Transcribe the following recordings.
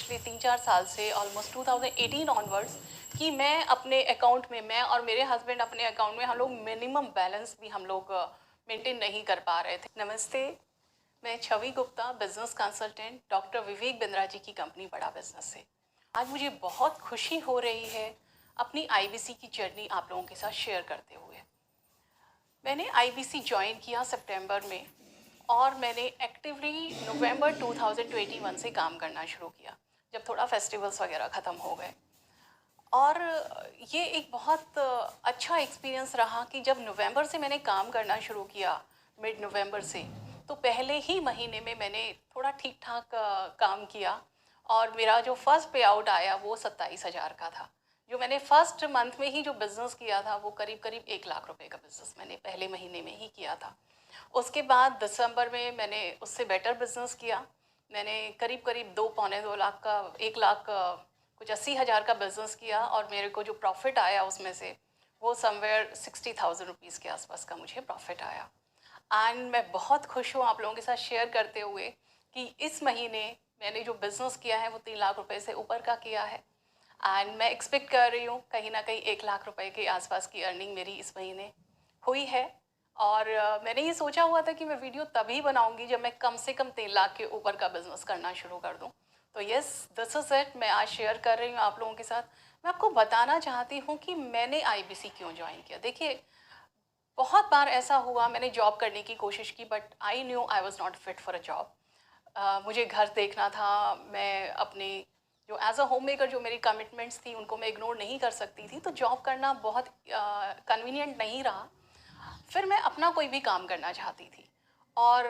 पिछले 3-4 साल से ऑलमोस्ट 2018 ऑनवर्ड्स कि मैं अपने अकाउंट में, मैं और मेरे हस्बैंड अपने अकाउंट में हम लोग मिनिमम बैलेंस भी हम लोग मेंटेन नहीं कर पा रहे थे। नमस्ते, मैं छवि Gupta, business consultant, doctor Vivek Bindra ji की कंपनी बड़ा बिजनेस से। आज मुझे बहुत खुशी हो रही है अपनी आईबीसी की जर्नी आप लोगों के साथ शेयर करते हुए। मैंने आईबीसी ज्वाइन किया सितंबर में और मैंने एक्टिवली नवंबर 2021 से काम करना शुरू किया, जब थोड़ा फेस्टिवल्स वगैरह ख़त्म हो गए। और ये एक बहुत अच्छा एक्सपीरियंस रहा कि जब नवंबर से मैंने काम करना शुरू किया, मिड नवंबर से, तो पहले ही महीने में मैंने थोड़ा ठीक ठाक काम किया और मेरा जो फर्स्ट पे आउट आया वो 27,000 का था। जो मैंने फर्स्ट मंथ में ही जो बिज़नेस किया था वो करीब करीब 1 लाख रुपए का बिज़नेस मैंने पहले महीने में ही किया था। उसके बाद दिसंबर में मैंने उससे बेटर बिजनेस किया। मैंने करीब करीब 2 पौने 2 लाख का 1 लाख कुछ 80,000 का बिजनेस किया और मेरे को जो प्रॉफिट आया उसमें से वो समवेयर 60,000 रुपीज़ के आसपास का मुझे प्रॉफिट आया। एंड मैं बहुत खुश हूँ आप लोगों के साथ शेयर करते हुए कि इस महीने मैंने जो बिज़नेस किया है वो 3 लाख रुपए से ऊपर का किया है। एंड मैं एक्सपेक्ट कर रही हूँ कहीं ना कहीं 1 लाख रुपए के आसपास की अर्निंग मेरी इस महीने हुई है। और मैंने ये सोचा हुआ था कि मैं वीडियो तभी बनाऊंगी जब मैं कम से कम 3 लाख के ऊपर का बिजनेस करना शुरू कर दूं। तो यस, दिस इज इट, मैं आज शेयर कर रही हूँ आप लोगों के साथ। मैं आपको बताना चाहती हूँ कि मैंने आईबीसी क्यों ज्वाइन किया। देखिए, बहुत बार ऐसा हुआ मैंने जॉब करने की कोशिश की but I knew I was not fit for a job. मुझे घर देखना था। मैं अपने जो एज अ होम मेकर जो मेरी कमिटमेंट्स थी उनको मैं इग्नोर नहीं कर सकती थी, तो जॉब करना बहुत कन्वीनियंट नहीं रहा। फिर मैं अपना कोई भी काम करना चाहती थी और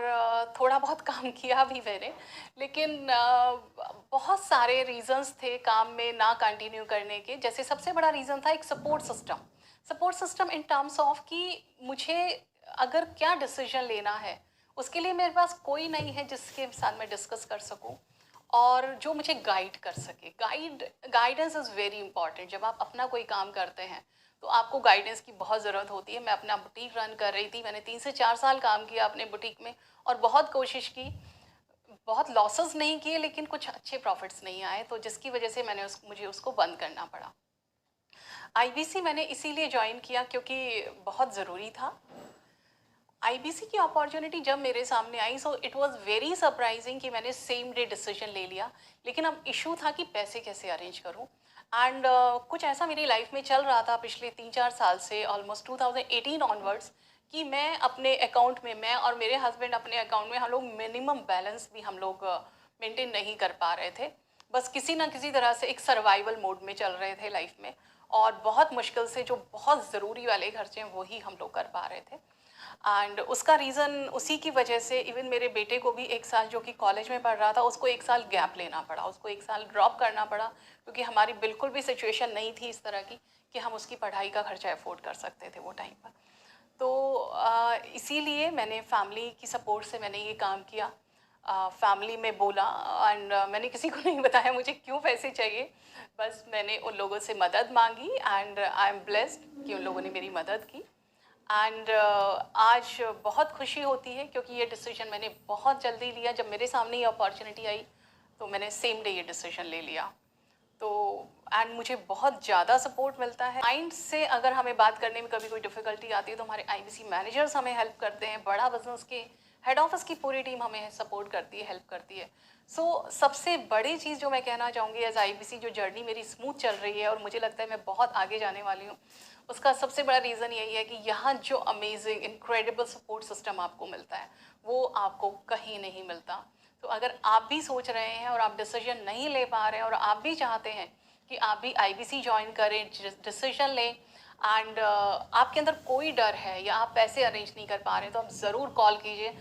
थोड़ा बहुत काम किया भी मैंने, लेकिन बहुत सारे रीजंस थे काम में ना कंटिन्यू करने के। जैसे सबसे बड़ा रीज़न था एक support system in terms of कि मुझे अगर क्या डिसीजन लेना है उसके लिए मेरे पास कोई नहीं है जिसके साथ मैं डिस्कस कर सकूं और जो मुझे गाइड कर सके। Guidance is very important. जब आप अपना कोई काम करते हैं तो आपको गाइडेंस की बहुत ज़रूरत होती है। मैं अपना बुटीक रन कर रही थी, मैंने 3 से 4 साल काम किया अपने बुटीक में और बहुत कोशिश की, बहुत लॉसेस नहीं किए लेकिन कुछ अच्छे प्रॉफिट्स नहीं आए, तो जिसकी वजह से मुझे उसको बंद करना पड़ा। आईबीसी मैंने इसीलिए ज्वाइन किया क्योंकि बहुत ज़रूरी था। आईबीसी की अपॉर्चुनिटी जब मेरे सामने आई so it was very surprising कि मैंने सेम डे डिसीजन ले लिया। लेकिन अब इशू था कि पैसे कैसे अरेंज करूं। एंड कुछ ऐसा मेरी लाइफ में चल रहा था पिछले 3-4 साल से ऑलमोस्ट 2018 ऑनवर्ड्स कि मैं अपने अकाउंट में, मैं और मेरे हस्बैंड अपने अकाउंट में हम लोग मिनिमम बैलेंस भी हम लोग मेंटेन नहीं कर पा रहे थे। बस किसी ना किसी तरह से एक सर्वाइवल मोड में चल रहे थे लाइफ में और बहुत मुश्किल से जो बहुत ज़रूरी वाले खर्चे हैं वही हम लोग कर पा रहे थे। एंड उसका रीज़न उसी की वजह से इवन मेरे बेटे को भी 1 साल, जो कि कॉलेज में पढ़ रहा था, उसको 1 साल गैप लेना पड़ा, उसको 1 साल ड्रॉप करना पड़ा क्योंकि हमारी बिल्कुल भी सिचुएशन नहीं थी इस तरह की कि हम उसकी पढ़ाई का खर्चा अफोर्ड कर सकते थे वो टाइम पर। तो इसीलिए मैंने फैमिली की सपोर्ट से मैंने ये काम किया। फैमिली में बोला एंड मैंने किसी को नहीं बताया मुझे क्यों पैसे चाहिए। बस मैंने उन लोगों से मदद मांगी एंड आई एम ब्लेस्ड कि उन लोगों ने मेरी मदद की। एंड आज बहुत खुशी होती है क्योंकि ये डिसीजन मैंने बहुत जल्दी लिया। जब मेरे सामने ये अपॉर्चुनिटी आई तो मैंने सेम डे ये डिसीजन ले लिया। तो एंड मुझे बहुत ज़्यादा सपोर्ट मिलता है। क्लाइंट से अगर हमें बात करने में कभी कोई डिफ़िकल्टी आती है तो हमारे आईबीसी मैनेजर्स हमें हेल्प करते हैं। बड़ा बिजनेस के हेड ऑफिस की पूरी टीम हमें सपोर्ट करती है, हेल्प करती है। सो सबसे बड़ी चीज़ जो मैं कहना चाहूँगी, एज आईबीसी जो जर्नी मेरी स्मूथ चल रही है और मुझे लगता है मैं बहुत आगे जाने वाली हूँ, उसका सबसे बड़ा रीज़न यही है कि यहाँ जो अमेजिंग इनक्रेडिबल सपोर्ट सिस्टम आपको मिलता है वो आपको कहीं नहीं मिलता। तो अगर आप भी सोच रहे हैं और आप डिसीजन नहीं ले पा रहे हैं और आप भी चाहते हैं कि आप भी आईबीसी ज्वाइन करें, डिसीजन लें एंड आपके अंदर कोई डर है या आप पैसे अरेंज नहीं कर पा रहे हैं, तो आप ज़रूर कॉल कीजिए।